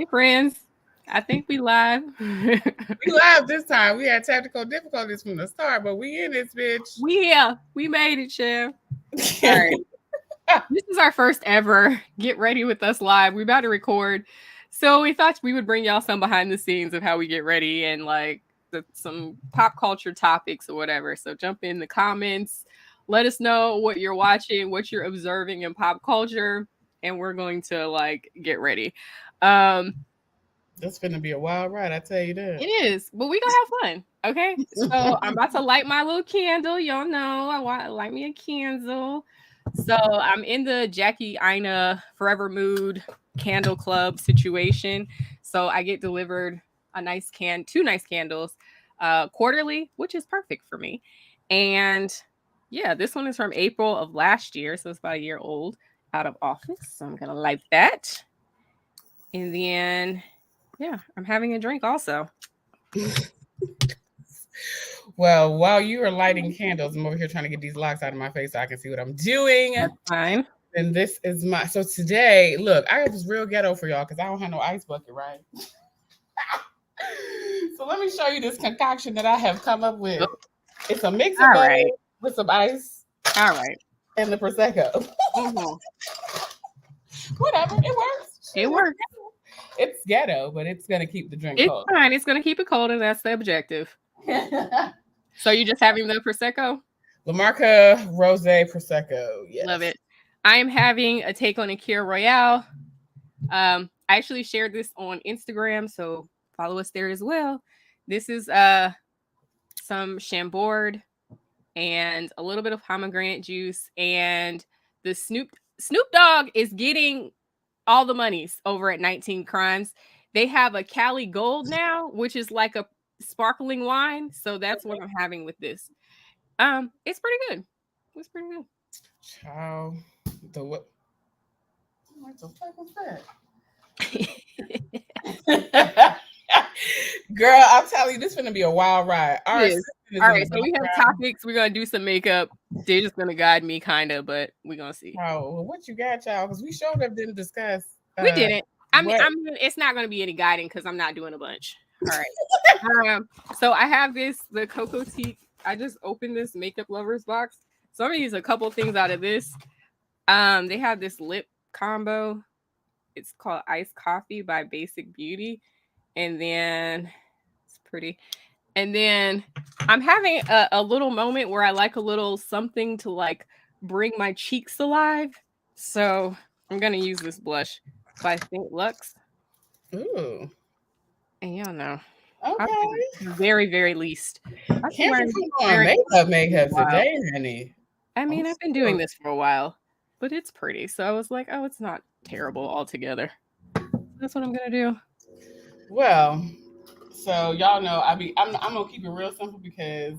Hey, friends. I think we live. We live this time. We had technical difficulties from the start, but we in this bitch. We made it, Chef. All right. This is our first ever Get Ready with Us live. We're about to record. So we thought we would bring y'all some behind the scenes of how we get ready and like some pop culture topics or whatever. So jump in the comments. Let us know what you're watching, what you're observing in pop culture, and we're going to like get ready. Um, That's gonna be a wild ride, I tell you that. It is, but we gonna have fun. Okay, so I'm about to light my little candle. Y'all know I want to light me a candle. So I'm in the Jackie Ina Forever Mood Candle Club situation. So I get delivered two nice candles, quarterly, which is perfect for me. And yeah, this one is from April of last year, so it's about a year old, out of office. So I'm gonna light that, and then yeah, I'm having a drink also. Well, while you are lighting candles, I'm over here trying to get these locks out of my face so I can see what I'm doing. That's fine. And this is so today, look, I was real ghetto for y'all because I don't have no ice bucket, right? So let me show you this concoction that I have come up with. It's a mix of butter with some ice. All right. And the Prosecco. Mm-hmm. Whatever, it works. It works. It's ghetto, but it's gonna keep the drink cold. It's fine. It's gonna keep it cold, and that's the objective. So you just having the Prosecco? LaMarca Rosè Prosecco. Yes. Love it. I am having a take on a GRWM. I actually shared this on Instagram, so follow us there as well. This is some Chambord and a little bit of pomegranate juice, and the Snoop Dogg is getting all the monies over at 19 Crimes. They have a Cali Gold now, which is like a sparkling wine. So that's what I'm having with this. It's pretty good. It's pretty good. Ciao. The what? What the fuck was that? Girl, I'm telling you, this is gonna be a wild ride. All right, so we have topics. We're gonna do some makeup. They're just gonna guide me, kind of, but we're gonna see. Oh, well, what you got, y'all? Because we showed up, didn't discuss. We didn't. I mean, it's not gonna be any guiding because I'm not doing a bunch. All right. So I have the Cocoa Tea. I just opened this Makeup Lovers box. So I'm gonna use a couple things out of this. They have this lip combo. It's called Iced Coffee by Baesic Beauty. And then it's pretty. And then I'm having a little moment where I like a little something to like bring my cheeks alive. So I'm gonna use this blush by Saint Lux. Ooh. And y'all know. Okay. Very, very least. Can't put on makeup today, honey. I mean, I've been doing this for a while, but it's pretty. So I was like, oh, it's not terrible altogether. That's what I'm gonna do. Well, so y'all know I'm gonna keep it real simple because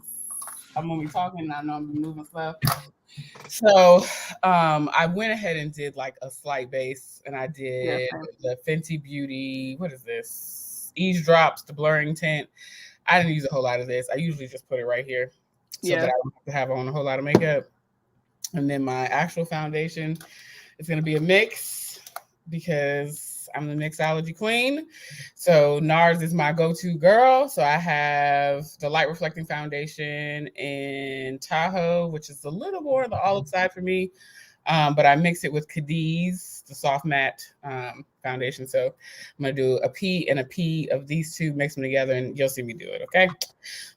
I'm gonna be talking and I know I'm gonna be moving slow. So I went ahead and did like a slight base, and I did the Fenty Beauty. What is this? Eavesdrops, the blurring tint. I didn't use a whole lot of this. I usually just put it right here so that I don't have to have on a whole lot of makeup. And then my actual foundation is gonna be a mix because I'm the mixology queen. So NARS is my go-to girl. So I have the light reflecting foundation in Tahoe, which is a little more on the olive side for me. But I mix it with Cadiz, the soft matte foundation. So I'm going to do a P and a P of these two, mix them together, and you'll see me do it, okay?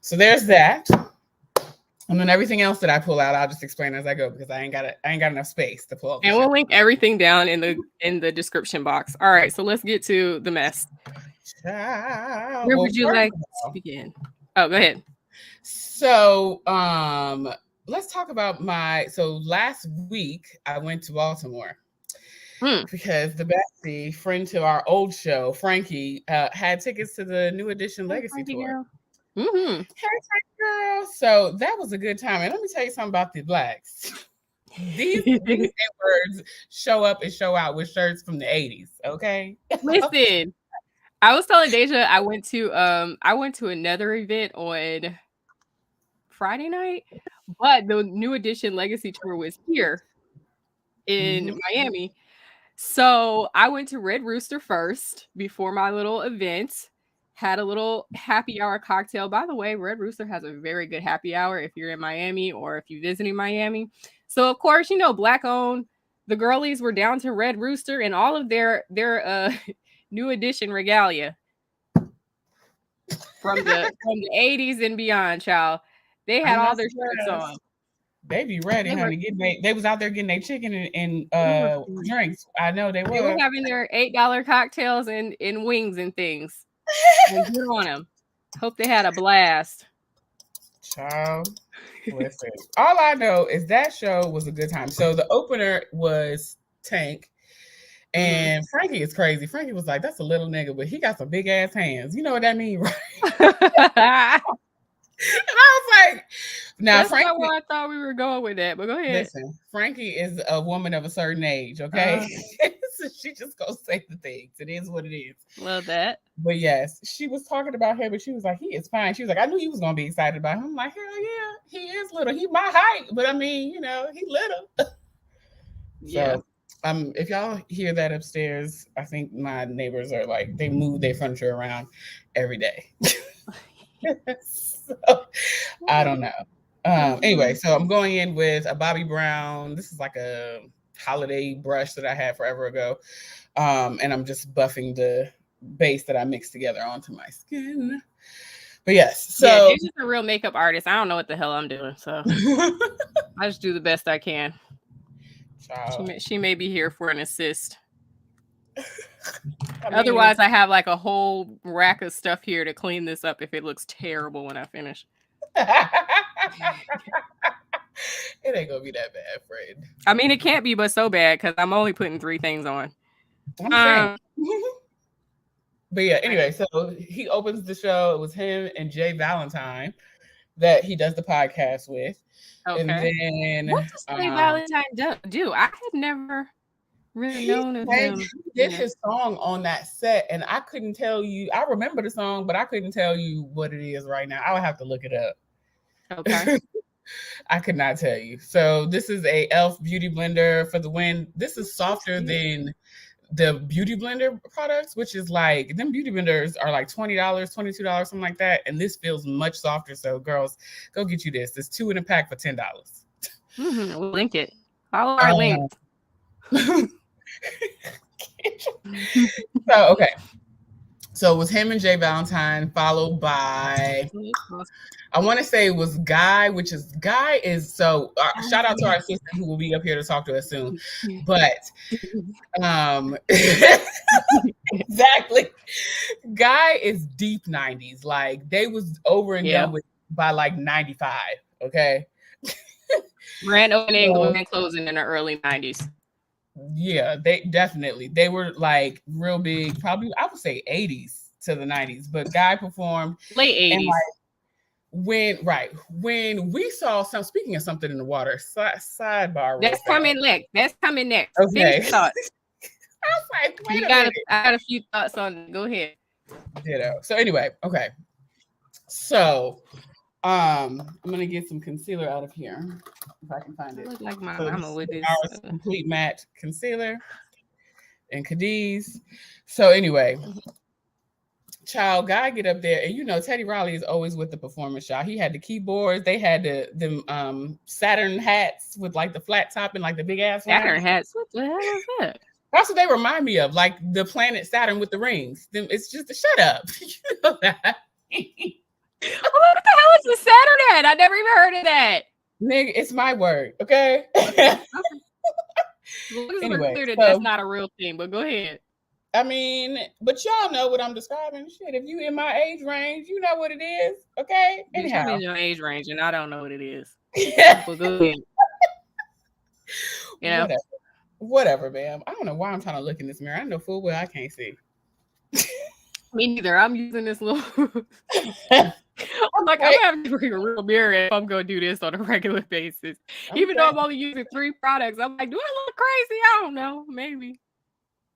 So there's that. And then everything else that I pull out, I'll just explain as I go because I ain't got enough space to pull. And we'll link everything down in the description box. All right, so let's get to the mess. Where would you like to begin? Oh, go ahead. So, let's talk about last week I went to Baltimore because the bestie friend to our old show, Frankie, had tickets to the New Edition Legacy Tour. Mm-hmm. Girl. So that was a good time. And let me tell you something about the blacks. These words show up and show out with shirts from the 80s. Okay. Listen, I was telling Dehjai I went to another event on Friday night, but the New Edition Legacy Tour was here in Miami. So I went to Red Rooster first before my little event. Had a little happy hour cocktail. By the way, Red Rooster has a very good happy hour if you're in Miami or if you're visiting Miami. So of course, Black owned. The girlies were down to Red Rooster and all of their new edition regalia from the 80s and beyond, child. They had all their shirts on. They be ready, honey. They was out there getting their chicken and drinks. I know they were. They were having their $8 cocktails and wings and things. And good on them. Hope they had a blast. Child, listen. All I know is that show was a good time. So the opener was Tank. And Frankie is crazy. Frankie was like, that's a little nigga, but he got some big ass hands. You know what that means, right? And I was like, now that's not where I thought we were going with that, but go ahead. Listen, Frankie is a woman of a certain age, okay? So she just gonna say the things. It is what it is. Love that. But yes, she was talking about him, but she was like, he is fine. She was like, I knew you was gonna be excited about him. I'm like, hell yeah, he is little. He my height, but I mean, he little. Yeah. So, if y'all hear that upstairs, I think my neighbors are like, they move their furniture around every day. So, I don't know. Anyway, so I'm going in with a Bobbi Brown. This is like a holiday brush that I had forever ago. And I'm just buffing the base that I mixed together onto my skin. But yes, so you're just a real makeup artist. I don't know what the hell I'm doing, so I just do the best I can. She may be here for an assist. Otherwise, I have like a whole rack of stuff here to clean this up if it looks terrible when I finish. It ain't gonna be that bad, friend. I mean, it can't be, but so bad because I'm only putting 3 things on. I'm saying. But yeah, anyway, so he opens the show. It was him and Jay Valentine that he does the podcast with. Okay. And then what does Jay Valentine do? I had never really known of him. He did his song on that set, and I couldn't tell you. I remember the song, but I couldn't tell you what it is right now. I would have to look it up. Okay. I could not tell you. So this is a e.l.f. beauty blender for the win. This is softer than the beauty blender products, which is like, them beauty blenders are like $20, $22, something like that. And this feels much softer. So girls, go get you this. There's 2 in a pack for $10. We'll link it. Follow our link. So, okay. So it was him and Jay Valentine, followed by, I want to say it was Guy, Guy is, so shout out to our assistant who will be up here to talk to us soon. But exactly. Guy is deep 90s. Like they was over and done with by like 95. Okay. Grand opening and closing in the early 90s. Yeah, they were like real big, probably I would say 80s to the 90s, but Guy performed late 80s. And like, when we saw speaking of something in the water, sidebar. That's coming next. Okay. Thoughts. I was like, wait a minute. I got a few thoughts on it. Go ahead. Ditto. So anyway, okay. So I'm gonna get some concealer out of here if I can find it. I look like my mama with this complete matte concealer and Cadiz. So anyway, child, Guy get up there, and Teddy Riley is always with the performance, y'all. He had the keyboards, they had them Saturn hats with like the flat top and like the big ass Saturn hats. What the hell is that? That's what they remind me of, like the planet Saturn with the rings. It's just a shut up. You know that. What the hell is a Saturn hat? I never even heard of that. Nigga, it's my word, okay? Anyway, clear that that's not a real thing, but go ahead. I mean, but y'all know what I'm describing. Shit, if you in my age range, you know what it is, okay? Anyhow. I'm in your age range, and I don't know what it is. But go ahead. Whatever, ma'am. I don't know why I'm trying to look in this mirror. I know full well I can't see. Me neither. I'm using this little. I'm like, I'm having to bring a real mirror if I'm going to do this on a regular basis. Okay. Even though I'm only using 3 products, I'm like, do I look crazy? I don't know. Maybe.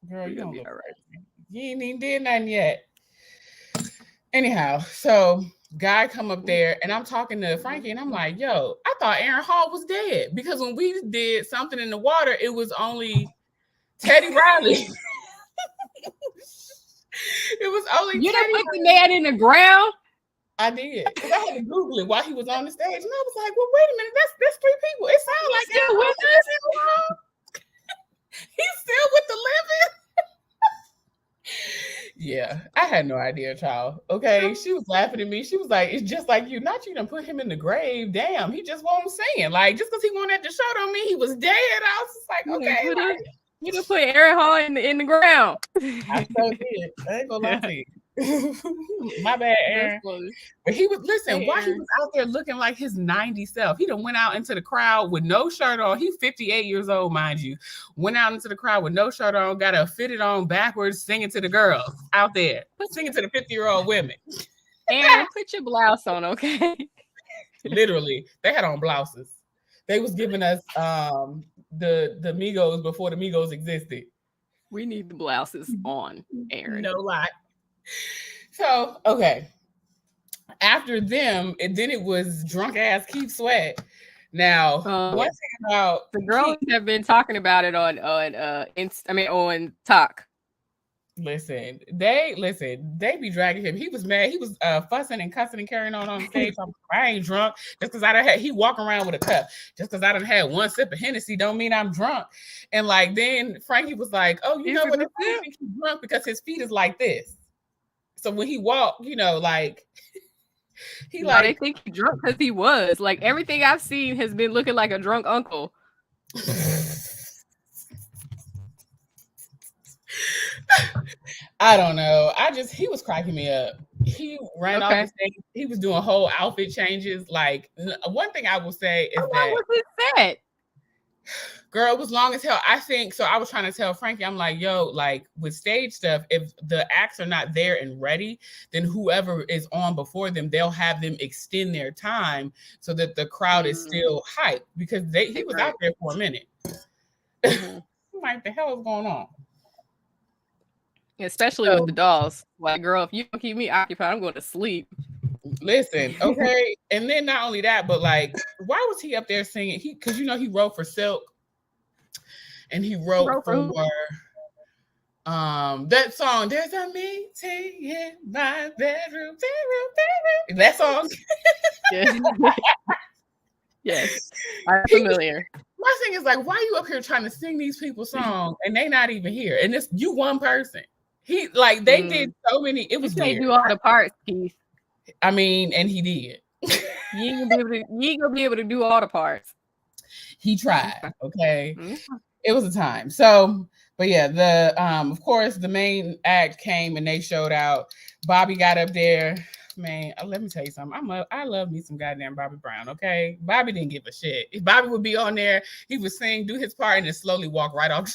Girl, you don't look right. You ain't even did nothing yet. Anyhow, so Guy come up there, and I'm talking to Frankie, and I'm like, yo, I thought Aaron Hall was dead. Because when we did something in the water, it was only Teddy Riley. It was only you Teddy. You put the man in the ground? I did. Because I had to Google it while he was on the stage. And I was like, well, wait a minute. That's 3 people. It sounds like still with us. He's still with the living. Yeah, I had no idea, child. Okay, she was laughing at me. She was like, "It's just like you. Not you done put him in the grave. Damn, he just won't sing. Like just because he wanted to show on me, he was dead." I was just like, "Okay, like, you done put Aaron Hall in the ground." I so did. I ain't gonna lie to you. My bad, Aaron. But he was while he was out there looking like his 90 self. He done went out into the crowd with no shirt on. He's 58 years old, mind you. Went out into the crowd with no shirt on, got a fitted on backwards, singing to the girls out there, singing to the 50-year-old women. Aaron, put your blouse on, okay? Literally, they had on blouses. They was giving us the Migos before the Migos existed. We need the blouses on, Aaron. No lie. So, okay. After them, then it was drunk ass Keith Sweat. Now, one thing about the girls have been talking about it on Talk. Listen, they be dragging him. He was mad. He was fussing and cussing and carrying on stage. I ain't drunk just because he walk around with a cup. Just because I done had one sip of Hennessy don't mean I'm drunk. And like then Frankie was like, "Oh, you know what? I think he's drunk because his feet is like this. So when he walked, like they think he's drunk because he was like everything I've seen has been looking like a drunk uncle." I don't know. He was cracking me up. He ran off the stage. He was doing whole outfit changes. Like one thing I will say is how long was his set? Girl, it was long as hell. I think so. I was trying to tell Frankie, I'm like, yo, like with stage stuff, if the acts are not there and ready, then whoever is on before them, they'll have them extend their time so that the crowd is still hyped because he was out there for a minute. Like, the hell is going on? Especially with the dolls. Like, girl, if you don't keep me occupied, I'm going to sleep. Listen, okay. And then not only that, but like, why was he up there singing? Because he wrote for Silk. And he wrote for that song, "There's a Meeting in My Bedroom." That song. Yes. I'm familiar. My thing is like, why are you up here trying to sing these people's songs and they not even here? And it's you one person. They did so many. It was weird. Do all the parts, Keith. I mean, and he did. You ain't gonna be able to do all the parts. He tried. Okay. Mm-hmm. It was a time. So, but yeah, of course the main act came and they showed out. Bobby got up there. Man, let me tell you something. I love me some goddamn Bobby Brown. Okay, Bobby didn't give a shit. If Bobby would be on there, he would sing, do his part, and then slowly walk right off.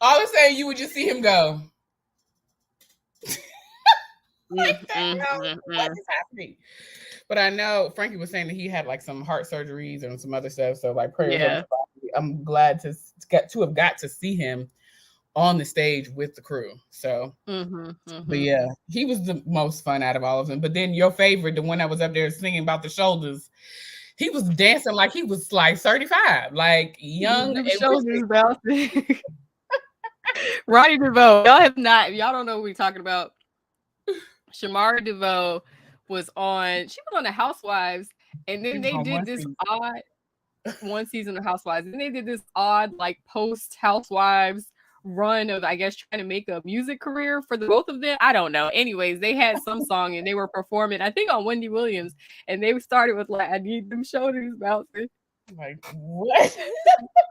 All of a sudden, you would just see him go. Like that. What is happening? But I know Frankie was saying that he had like some heart surgeries and some other stuff. So like prayers. Yeah. I'm glad to have got to see him on the stage with the crew. So, but yeah, he was the most fun out of all of them. But then your favorite, the one that was up there singing about the shoulders, he was dancing like he was like 35, like young. Shoulders Ronnie DeVoe. Y'all don't know who we're talking about. Chambord DeVoe was on the Housewives, and then they did this odd one season of Housewives, and they did this odd like post Housewives run of, I guess, trying to make a music career for the both of them. I don't know. Anyways, they had some song and they were performing, I think, on Wendy Williams, and they started with like, "I need them shoulders bouncing." Like, what?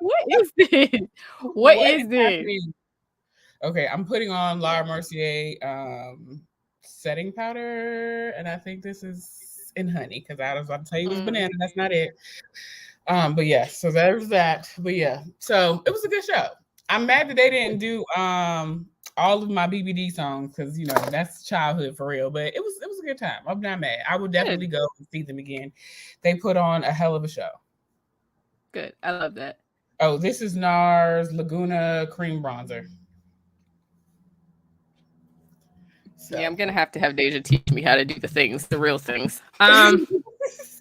What is this? What is this? Happening? Okay, I'm putting on Laura Mercier setting powder, and I think this is in honey because I was about to tell you it was banana. That's not it. But yeah, so there's that. But yeah, so it was a good show. I'm mad that they didn't do all of my BBD songs because that's childhood for real. But it was a good time. I'm not mad. I would definitely go and see them again. They put on a hell of a show. Good, I love that. Oh, this is NARS Laguna Cream Bronzer. So. Yeah, I'm gonna have to have Dehjai teach me how to do the real things.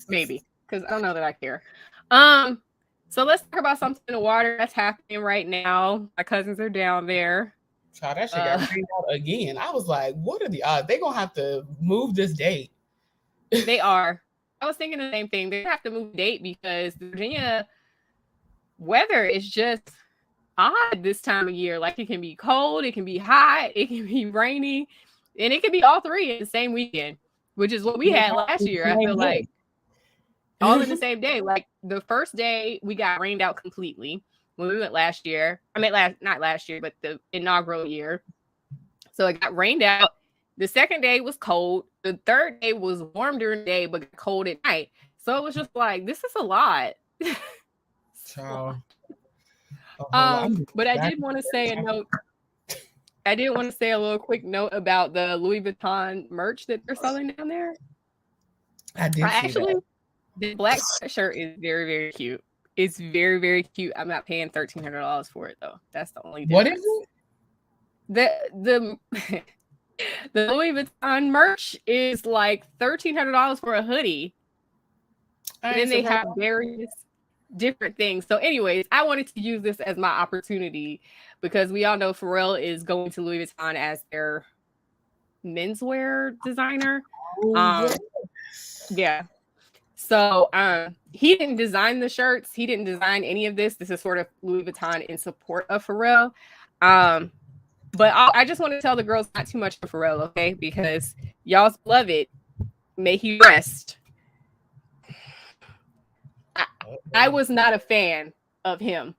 Maybe because I don't know that I care. So let's talk about something in the water that's happening right now. My cousins are down there. Child, that shit got rained out again. I was like, what are the odds? They gonna have to move this date. They are. I was thinking the same thing. They have to move the date because Virginia weather is just odd this time of year. Like it can be cold, it can be hot, it can be rainy, and it can be all three in the same weekend, which is what we had last year. I feel like all in the same day. Like the first day we got rained out completely when we went last year. I mean, not last year, but the inaugural year. So it got rained out. The second day was cold. The third day was warm during the day, but cold at night. So it was just like, this is a lot. Child. But I did want to say a note. I did want to say a little quick note about the Louis Vuitton merch that they're selling down there. I did actually. The black shirt is very, very cute. It's very, very cute. I'm not paying $1,300 for it though. That's the only difference. What is it? The Louis Vuitton merch is like $1,300 for a hoodie. And then they have various different things. So anyways, I wanted to use this as my opportunity because we all know Pharrell is going to Louis Vuitton as their menswear designer. Yeah. So he didn't design the shirts. He didn't design any of this. This is sort of Louis Vuitton in support of Pharrell. But I just want to tell the girls not too much of Pharrell, okay? Because y'all's beloved, may he rest. I was not a fan of him.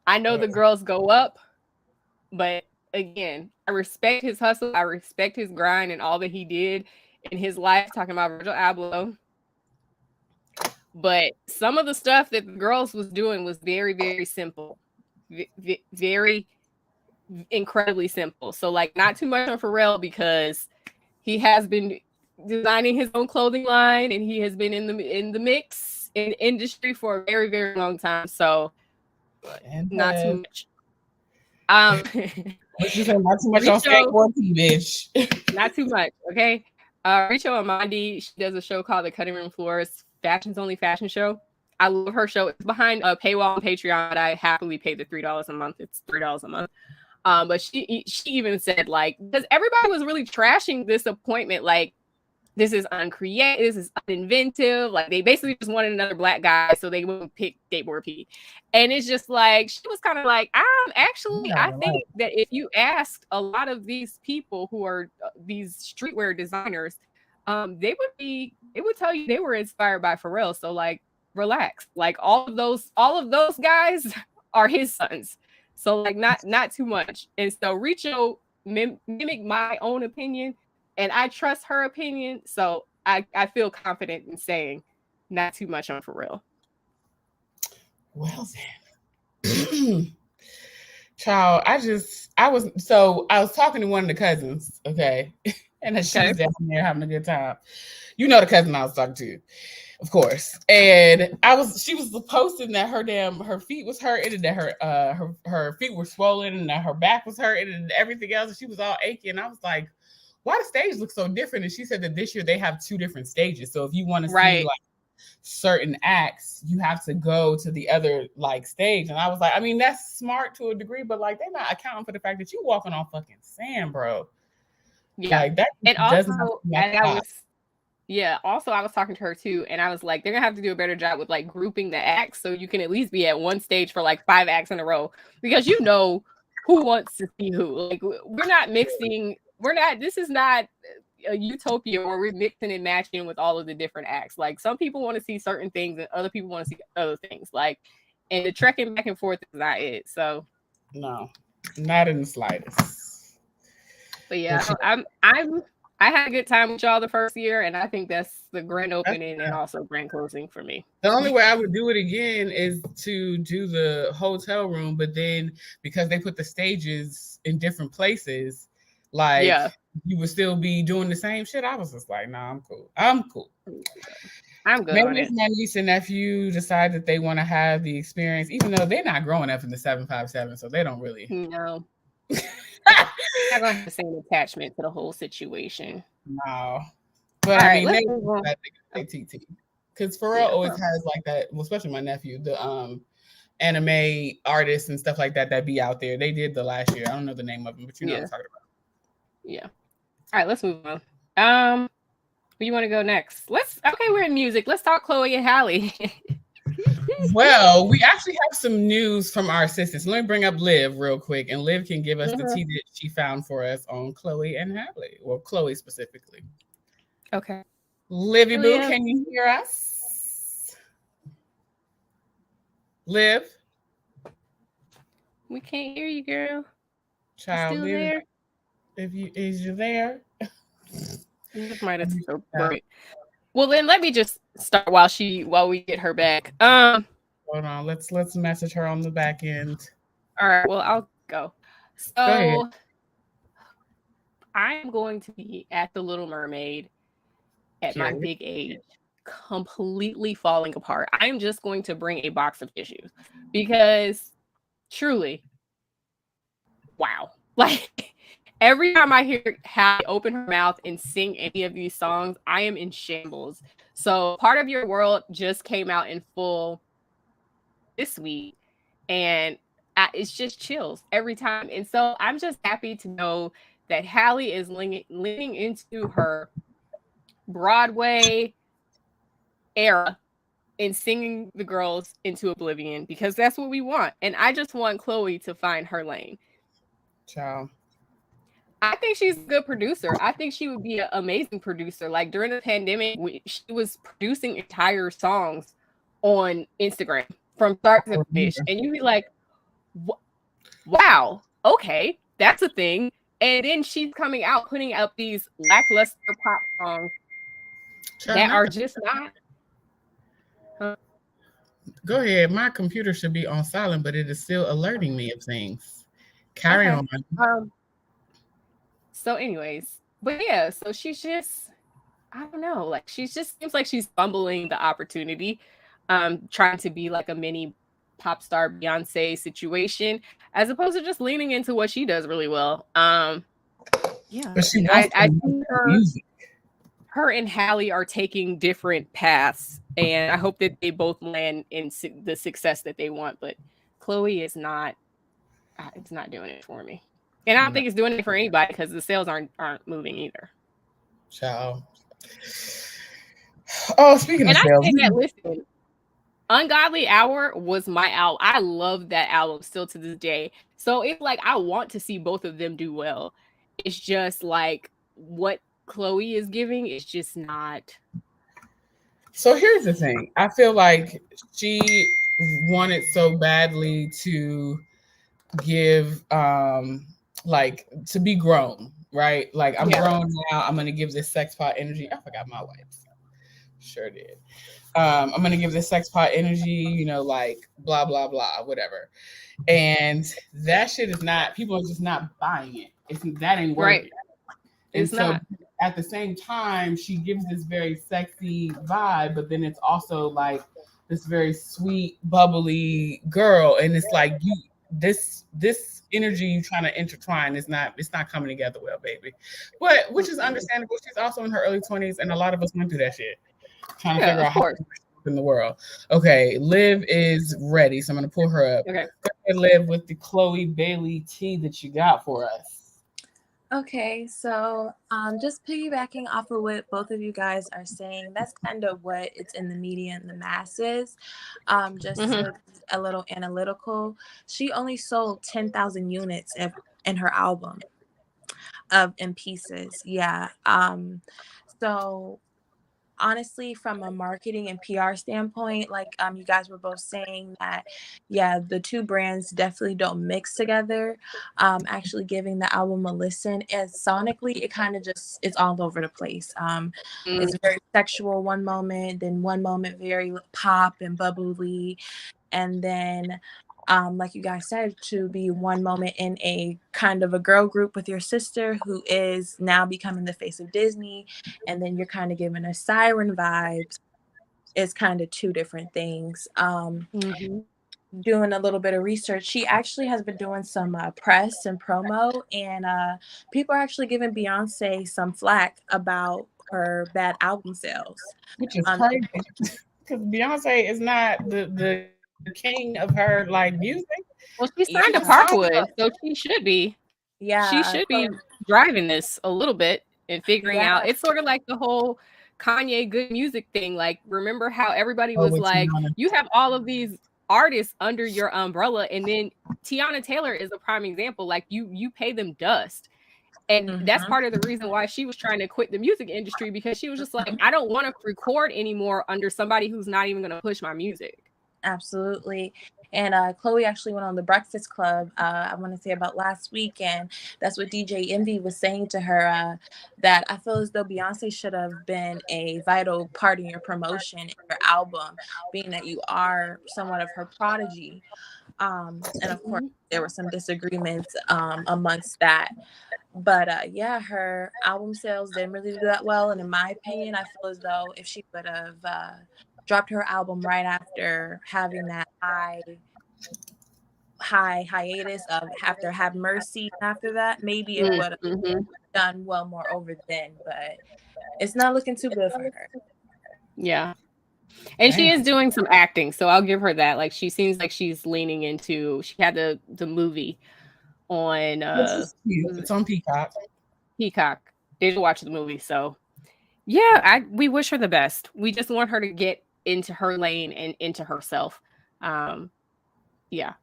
I know the girls go up, but again, I respect his hustle. I respect his grind and all that he did in his life, talking about Virgil Abloh. But some of the stuff that the girls was doing was very, very simple. Very incredibly simple. So like not too much on Pharrell because he has been designing his own clothing line and he has been in the mix in industry for a very, very long time. So not too much. What you say? Not too much on skateboard, bitch. Not too much, okay? Richo Amandi, she does a show called The Cutting Room Floors, Fashion's Only Fashion Show. I love her show. It's behind a paywall on Patreon, but I happily pay the $3 a month. It's $3 a month. But she even said, like, because everybody was really trashing this appointment, like, this is uncreative, this is uninventive. Like, they basically just wanted another black guy so they wouldn't pick Skateboard P. And it's just like, she was kind of like, I think that if you asked a lot of these people who are these streetwear designers, they would tell you they were inspired by Pharrell. So, like, relax. Like, all of those guys are his sons. So, like, not too much. And so Richo mimic my own opinion, and I trust her opinion. So I feel confident in saying not too much on Pharrell. Well then. Child, I was talking to one of the cousins, okay? And she was down there having a good time. You know the cousin I was talking to, of course. And she was posting that her feet was hurting and that her feet were swollen and that her back was hurting and everything else. And she was all achy. And I was like, why the stage looks so different? And she said that this year they have 2 different stages. So if you want to see like certain acts, you have to go to the other like stage. And I was like, I mean, that's smart to a degree, but like they're not accounting for the fact that you walking on fucking sand, bro. Yeah. Like, that and also I was talking to her too, and I was like, they're gonna have to do a better job with like grouping the acts so you can at least be at one stage for like 5 acts in a row, because you know who wants to see who. Like, we're not mixing. This is not a utopia where we're mixing and matching with all of the different acts. Like, some people want to see certain things and other people want to see other things. Like, and the trekking back and forth is not it. So no, not in the slightest. But yeah, I had a good time with y'all the first year, and I think that's the grand opening and also grand closing for me. The only way I would do it again is to do the hotel room, but then because they put the stages in different places, like you would still be doing the same shit. I was just like, nah, I'm cool. I'm good. Maybe if my niece and nephew decide that they want to have the experience, even though they're not growing up in the 757, so they don't really. No. I'm gonna have the same attachment to the whole situation. No, but I mean, TT, because Pharrell always has like that. Well, especially my nephew, the anime artists and stuff like that be out there. They did the last year. I don't know the name of them, but you know what I'm talking about. Yeah. All right, let's move on. Where you want to go next? We're in music. Let's talk Chloe and Halle. Well, we actually have some news from our assistants. Let me bring up Liv real quick, and Liv can give us the tea that she found for us on Chloe and Halle. Well, Chloe specifically. Okay. Livy Boo, can you hear us? Liv? We can't hear you, girl. Child, still there? Is you there? Liv might have so right. Well, then let me just start while we get her back. Hold on, let's message her on the back end. All right, well, I'll go. So I'm going to be at the Little Mermaid at my big age, completely falling apart. I'm just going to bring a box of tissues because truly, wow. Like every time I hear Halle open her mouth and sing any of these songs, I am in shambles. So Part of Your World just came out in full this week, and it's just chills every time. And so I'm just happy to know that Halle is leaning into her Broadway era and singing the girls into oblivion, because that's what we want. And I just want Chloe to find her lane. Ciao. I think she's a good producer. I think she would be an amazing producer. Like during the pandemic, she was producing entire songs on Instagram from start to finish. And you'd be like, wow, okay, that's a thing. And then she's coming out, putting out these lackluster pop songs that are just not. Go ahead. My computer should be on silent, but it is still alerting me of things. Carry on. So anyways, but yeah, so she's just, I don't know, like she just seems like she's fumbling the opportunity, trying to be like a mini pop star Beyonce situation, as opposed to just leaning into what she does really well. Yeah, but she I think her and Halle are taking different paths, and I hope that they both land in the success that they want. But Chloe is not, it's not doing it for me. And I don't think it's doing it for anybody because the sales aren't moving either. Ciao. Oh, speaking of sales, listen, Ungodly Hour was my album. I love that album still to this day. So it's like I want to see both of them do well. It's just like what Chloe is giving is just not. So here's the thing. I feel like she wanted so badly to give like to be grown, right? Like I'm grown now. I'm gonna give this sex pot energy. I forgot my wipes. Sure did. I'm gonna give this sex pot energy, you know, like blah blah blah, whatever. And that shit is not. People are just not buying it. That ain't working. Right. And it's so not. At the same time, she gives this very sexy vibe, but then it's also like this very sweet, bubbly girl, and it's like this energy you trying to intertwine it's not coming together well, baby. But which is understandable. She's also in her early 20s, and a lot of us went through that shit, trying to figure out how to in the world. Okay, Liv is ready, so I'm gonna pull her up. Okay, Liv, with the Chloe Bailey tea that you got for us. Okay, so just piggybacking off of what both of you guys are saying, that's kind of what it's in the media and the masses. Just a little analytical. She only sold 10,000 units in her album in pieces. Yeah. So honestly, from a marketing and PR standpoint, like you guys were both saying that, yeah, the two brands definitely don't mix together. Actually giving the album a listen, and sonically, it kind of just, it's all over the place. It's very sexual one moment, then one moment very pop and bubbly, and then like you guys said, to be one moment in a kind of a girl group with your sister who is now becoming the face of Disney, and then you're kind of giving her siren vibes. It's kind of two different things. Doing a little bit of research, she actually has been doing some press and promo, and people are actually giving Beyonce some flack about her bad album sales. Which is crazy, because Beyonce is not the the king of her like music. Well, she signed to Yeah. Parkwood, so she should be. She Yeah. should be driving this a little bit and figuring out. It's sort of like the whole Kanye good music thing. Like, remember how everybody was with like, Tiana. you have all of these artists under your umbrella, and then Tiana Taylor is a prime example. Like, you pay them dust. And that's part of the reason why she was trying to quit the music industry, because she was just like, I don't want to record anymore under somebody who's not even going to push my music. Absolutely. And Chloe actually went on the Breakfast Club, I want to say about last week, and that's what DJ Envy was saying to her, that I feel as though Beyonce should have been a vital part in your promotion and your album, being that you are somewhat of her prodigy. And of course, there were some disagreements amongst that. But yeah, her album sales didn't really do that well. And in my opinion, I feel as though if she would have dropped her album right after having that high hiatus of after Have Mercy, after that, maybe it would have done well more over then. But it's not looking too good for her. Yeah. And she is doing some acting, so I'll give her that. Like, she seems like she's leaning into. She had the movie on. It's on Peacock. Peacock. Did watch the movie, so yeah. We wish her the best. We just want her to get into her lane and into herself. Yeah.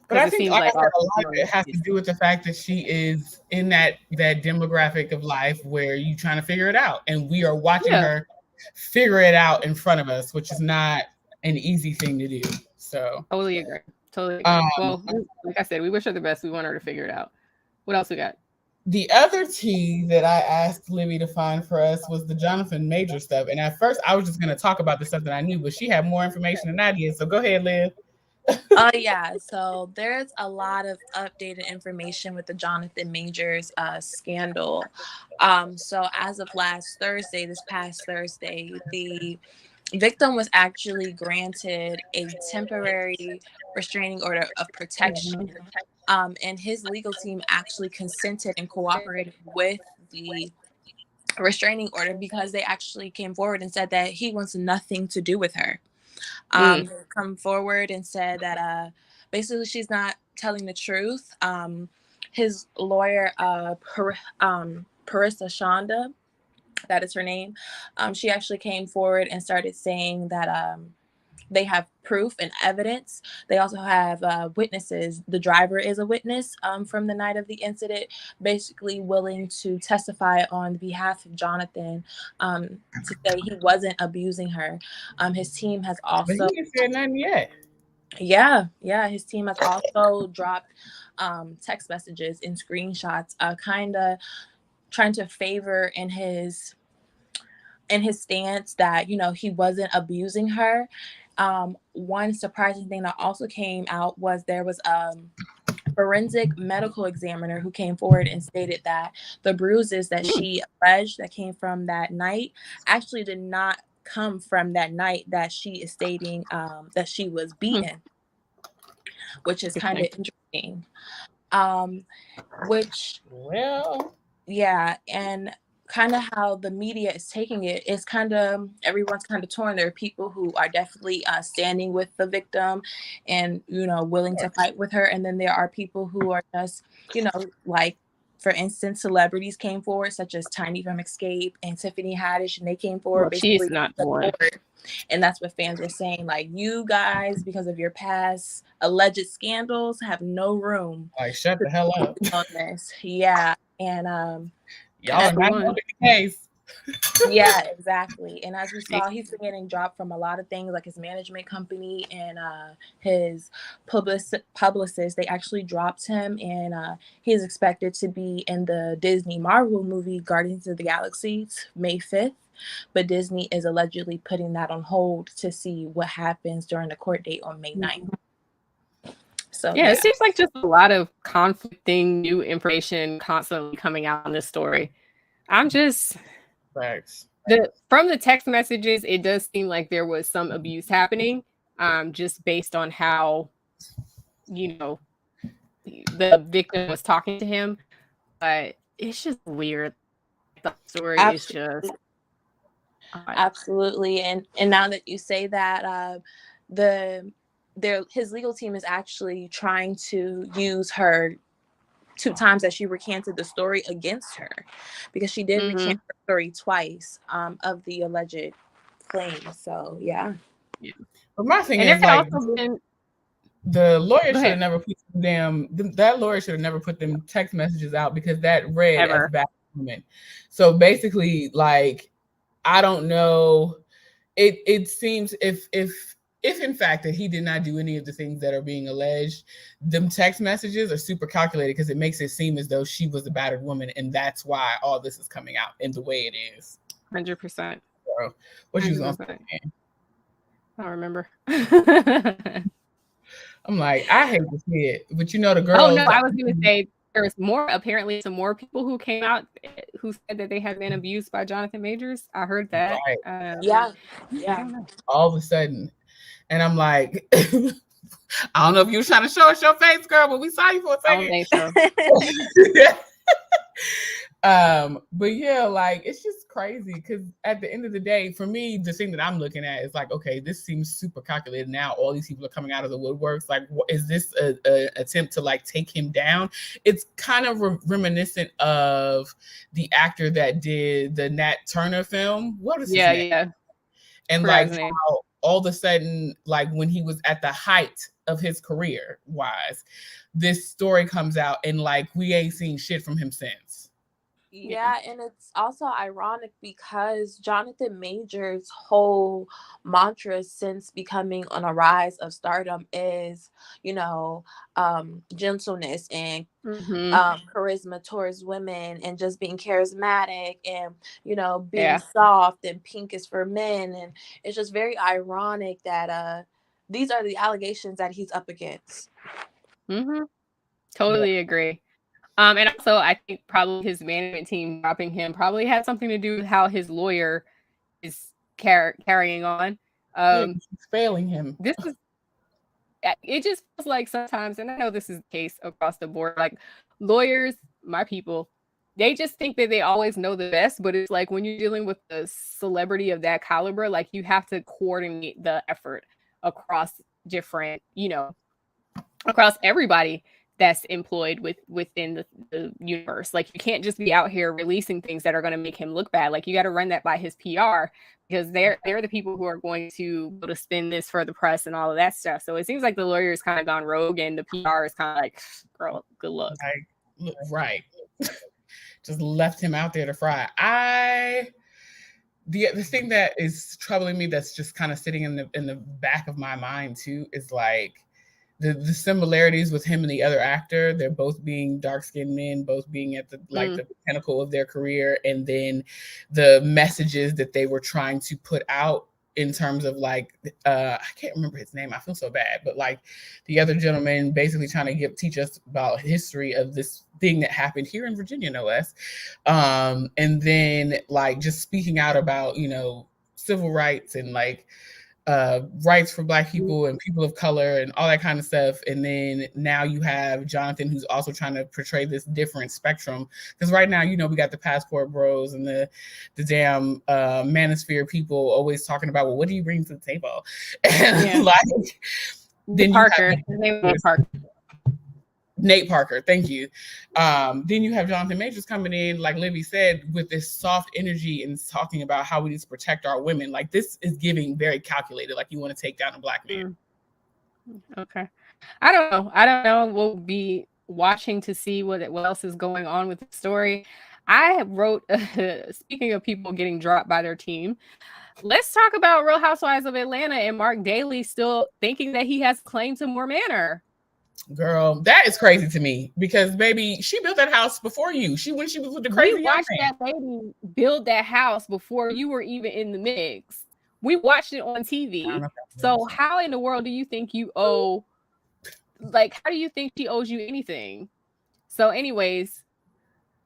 But I think like a lot of it has to do with the fact that she is in that demographic of life where you're trying to figure it out, and we are watching her figure it out in front of us, which is not an easy thing to do. So totally agree. Well, like I said, we wish her the best. We want her to figure it out. What else we got? The other tea that I asked Libby to find for us was the Jonathan Major stuff. And at first I was just going to talk about the stuff that I knew, but she had more information than I did. So go ahead, Liv. Yeah, so there's a lot of updated information with the Jonathan Majors scandal. So as of this past Thursday, the victim was actually granted a temporary restraining order of protection. And his legal team actually consented and cooperated with the restraining order because they actually came forward and said that he wants nothing to do with her. Come forward and said that basically she's not telling the truth. His lawyer, Parissa Shonda, that is her name, she actually came forward and started saying that they have proof and evidence. They also have witnesses. The driver is a witness from the night of the incident, basically willing to testify on behalf of Jonathan to say he wasn't abusing her. His team has also... But he ain't said nothing yet. Yeah. His team has also dropped text messages and screenshots, kind of trying to favor in his stance that, he wasn't abusing her. One surprising thing that also came out was there was a forensic medical examiner who came forward and stated that the bruises that she alleged that came from that night actually did not come from that night that she is stating that she was beaten, which is kind of interesting. And kind of how the media is taking it is kind of everyone's kind of torn. There are people who are definitely standing with the victim and willing to fight with her, and then there are people who are just like, for instance, celebrities came forward such as Tiny from Escape and Tiffany Haddish, and they came forward basically she's not one. And that's what fans were saying, like, you guys, because of your past alleged scandals, have no room. Like, shut the hell up on this. Yeah. And y'all are not the case. Yeah, exactly. And as we saw, he's been getting dropped from a lot of things, like his management company and his publicist. They actually dropped him, and he is expected to be in the Disney Marvel movie Guardians of the Galaxy May 5th. But Disney is allegedly putting that on hold to see what happens during the court date on May 9th. So yeah, it seems like just a lot of conflicting new information constantly coming out on this story. I'm just... Thanks. From the text messages, it does seem like there was some abuse happening, just based on how, the victim was talking to him. But it's just weird. The story is just... Absolutely. And now that you say that, the his legal team is actually trying to use her 2 times that she recanted the story against her, because she did recant her story twice of the alleged claims. So yeah. But my thing is, like, the lawyer should have never put that lawyer should have never put them text messages out, because that read as bad women. So basically, like, I don't know. It seems if in fact that he did not do any of the things that are being alleged, them text messages are super calculated, because it makes it seem as though she was a battered woman, and that's why all this is coming out in the way it is. 100%. What you gonna say? I don't remember. I'm like, I hate to see it, but you know the girls. Oh no, I was gonna say there's apparently some more people who came out who said that they had been abused by Jonathan Majors. I heard that. Right. Yeah. All of a sudden, and I'm like, I don't know if you were trying to show us your face, girl, but we saw you for a second. I don't think so. But yeah, like, it's just crazy, because at the end of the day, for me, the thing that I'm looking at is like, okay, this seems super calculated. Now all these people are coming out of the woodworks. Like, is this a attempt to like take him down? It's kind of reminiscent of the actor that did the Nat Turner film. What is his name? Yeah. And like how all of a sudden, like when he was at the height of his career wise, this story comes out and like we ain't seen shit from him since. Yeah, and it's also ironic because Jonathan Majors' whole mantra since becoming on a rise of stardom is, you know, gentleness and charisma towards women, and just being charismatic, and, you know, being soft, and pink is for men. And it's just very ironic that these are the allegations that he's up against. Totally agree. And also, I think probably his management team dropping him probably had something to do with how his lawyer is carrying on. He's failing him. It just feels like sometimes, and I know this is the case across the board, like lawyers, my people, they just think that they always know the best. But it's like when you're dealing with a celebrity of that caliber, like you have to coordinate the effort across different, you know, across everybody that's employed within the universe. Like you can't just be out here releasing things that are going to make him look bad. Like you got to run that by his PR, because they're the people who are going to go to spin this for the press and all of that stuff. So it seems like the lawyer's kind of gone rogue, and the PR is kind of like, girl, good luck. Right. Just left him out there to fry. The thing that is troubling me, that's just kind of sitting in the back of my mind too, is like the similarities with him and the other actor. They're both being dark-skinned men, both being at the the pinnacle of their career, and then the messages that they were trying to put out in terms of like I can't remember his name, I feel so bad, but like the other gentleman basically trying to teach us about history of this thing that happened here in Virginia, no less, and then like just speaking out about, you know, civil rights and like rights for Black people and people of color and all that kind of stuff. And then now you have Jonathan, who's also trying to portray this different spectrum, because right now, you know, we got the passport bros and the damn manosphere people always talking about, well, what do you bring to the table? And like then Parker, Nate Parker, thank you. Then you have Jonathan Majors coming in, like Libby said, with this soft energy and talking about how we need to protect our women. Like this is giving very calculated, like you want to take down a Black man. Okay. I don't know. We'll be watching to see what else is going on with the story. I wrote, speaking of people getting dropped by their team, let's talk about Real Housewives of Atlanta and Mark Daly still thinking that he has claim to more manor. Girl, that is crazy to me, because baby, she built that house before you. When she was with the crazy. We watched that lady build that house before you were even in the mix. We watched it on TV. So how in the world do you think you owe? Like, how do you think she owes you anything? So, anyways,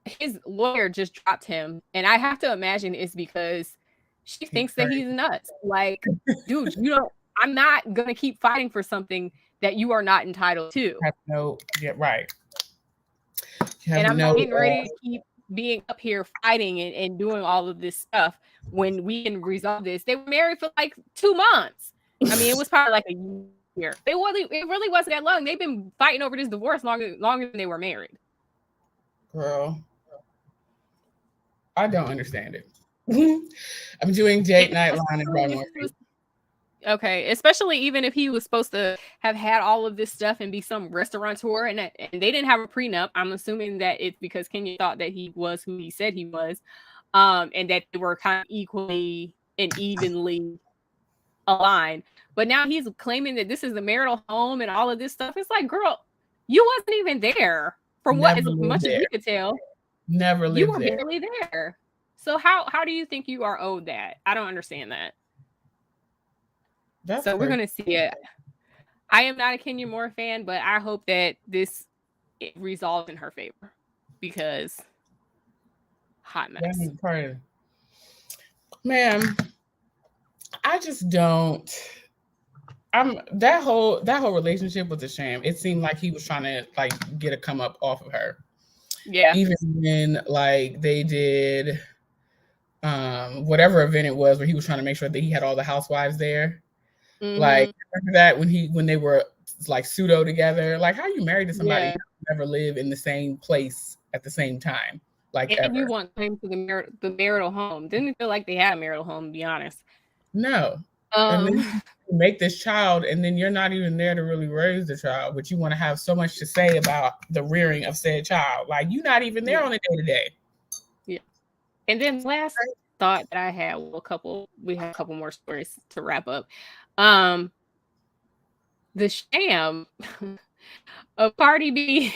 his lawyer just dropped him, and I have to imagine it's because she thinks that he's nuts. Like, dude, I'm not gonna keep fighting for something that you are not entitled to. Right. And I'm not getting ready to keep being up here fighting and doing all of this stuff when we can resolve this. They were married for like 2 months. I mean, it was probably like a here. It really wasn't that long. They've been fighting over this divorce longer than they were married. Girl, I don't understand it. I'm doing date night line and Broadway. Okay, especially even if he was supposed to have had all of this stuff and be some restaurateur, and they didn't have a prenup. I'm assuming that it's because Kenya thought that he was who he said he was, and that they were kind of equally and evenly aligned. But now he's claiming that this is the marital home and all of this stuff. It's like, girl, you wasn't even there from what as much as we could tell. Never lived there. You were barely there. So how do you think you are owed that? I don't understand that. So we're gonna see it. I am not a Kenya Moore fan, but I hope that this resolves in her favor because hot mess. Man, I just don't. That whole relationship was a sham. It seemed like he was trying to like get a come up off of her. Yeah. Even when like they did whatever event it was where he was trying to make sure that he had all the housewives there. Like remember that when they were like pseudo together, like how you married to somebody who never live in the same place at the same time, like and ever. You want them to the marital home? Didn't feel like they had a marital home, to be honest. No. And then you make this child, and then you're not even there to really raise the child, but you want to have so much to say about the rearing of said child. Like you're not even there on a day-to-day. Yeah. And then last thought that I had, we have a couple more stories to wrap up. The sham of Cardi B.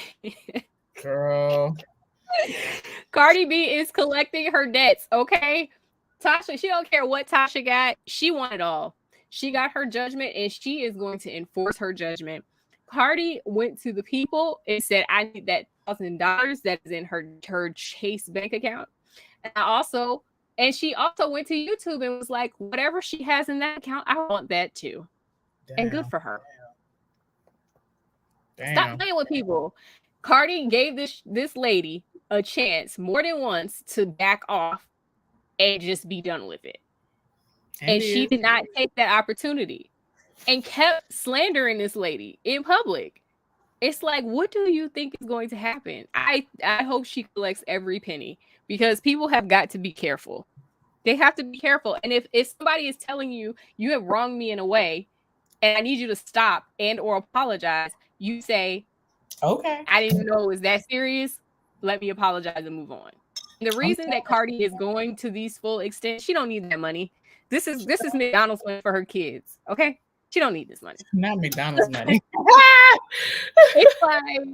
Girl. Cardi B is collecting her debts, okay? Tasha, she don't care what Tasha got. She won it all. She got her judgment, and she is going to enforce her judgment. Cardi went to the people and said, I need that $1,000 that is in her Chase bank account. And she also went to YouTube and was like, whatever she has in that account, I want that too. Damn. And good for her. Damn. Stop playing with people. Cardi gave this lady a chance more than once to back off and just be done with it. And she did not take that opportunity and kept slandering this lady in public. It's like, what do you think is going to happen? I hope she collects every penny because people have got to be careful. They have to be careful. And if somebody is telling you, you have wronged me in a way and I need you to stop and or apologize, you say, okay, I didn't know it was that serious. Let me apologize and move on. And the reason that Cardi is going to these full extents, she don't need that money. This is McDonald's money for her kids. Okay. She don't need this money. Not McDonald's money. It's like,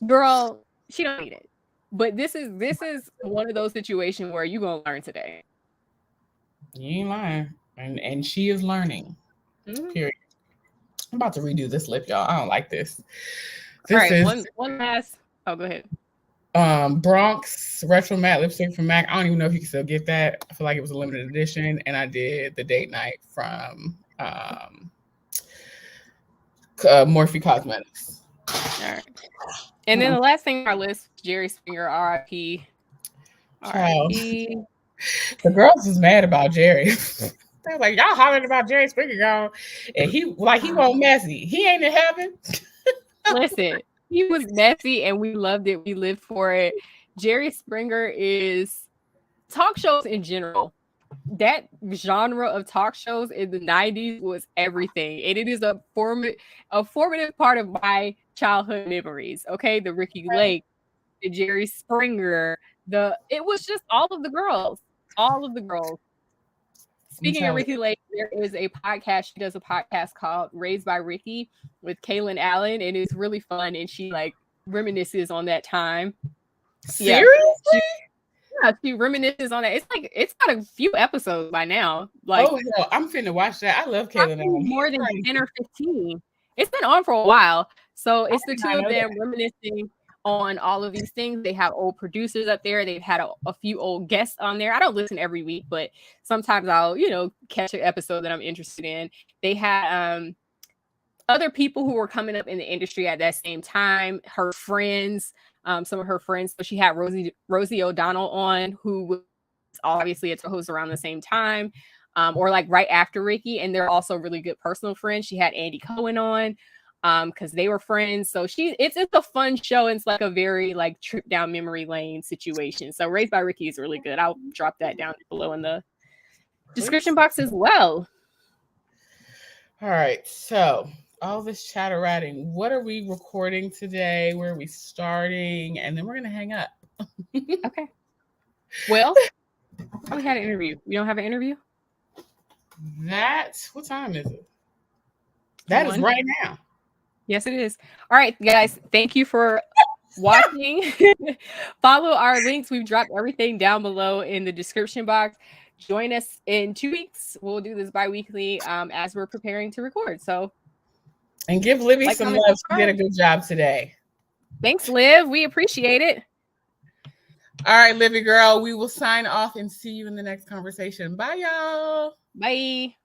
girl, she don't need it. But this is one of those situations where you're gonna learn today. You ain't lying. And she is learning. Period. I'm about to redo this lip, y'all. I don't like this. All right, one last. Oh, go ahead. Bronx Retro Matte lipstick from MAC. I don't even know if you can still get that. I feel like it was a limited edition. And I did the date night from Morphe Cosmetics. All right. And then the last thing on our list, Jerry Springer, R.I.P. R.I.P. The girls is mad about Jerry. They're like, y'all hollering about Jerry Springer, y'all. And he won't messy. He ain't in heaven. Listen, he was messy and we loved it. We lived for it. Jerry Springer is talk shows in general. That genre of talk shows in the 90s was everything. And it is a formative part of my childhood memories. Okay. The Ricky Lake, the Jerry Springer, it was just all of the girls. All of the girls. Speaking of Ricky Lake, there is a podcast. She does a podcast called Raised by Ricky with Kaylin Allen, and it's really fun. And she like reminisces on that time. Seriously? She reminisces on that. It's got a few episodes by now. Like, oh hell, I'm finna watch that. I love Kaylin Allen. More than 10 or 15. It's been on for a while. So it's the two of them reminiscing on all of these things. They have old producers up there. They've had a few old guests on there. I don't listen every week, but sometimes I'll, catch an episode that I'm interested in. They had other people who were coming up in the industry at that same time. Her friends, some of her friends. So she had Rosie O'Donnell on, who was obviously a host around the same time. or like right after Ricky, and they're also really good personal friends. She had Andy Cohen on because they were friends. So it's a fun show. And it's like a very like trip down memory lane situation. So Raised by Ricky is really good. I'll drop that down below in the description box as well. All right. So all this chatteratting, what are we recording today? Where are we starting? And then we're going to hang up. Okay. Well, we had an interview. You don't have an interview? What time is it? That is right now. Yes, it is. All right, guys. Thank you for watching. Follow our links. We've dropped everything down below in the description box. Join us in 2 weeks. We'll do this bi-weekly as we're preparing to record. So, and give Livy some love. She did a good job today. Thanks, Liv. We appreciate it. All right, Livy girl. We will sign off and see you in the next conversation. Bye, y'all. Bye.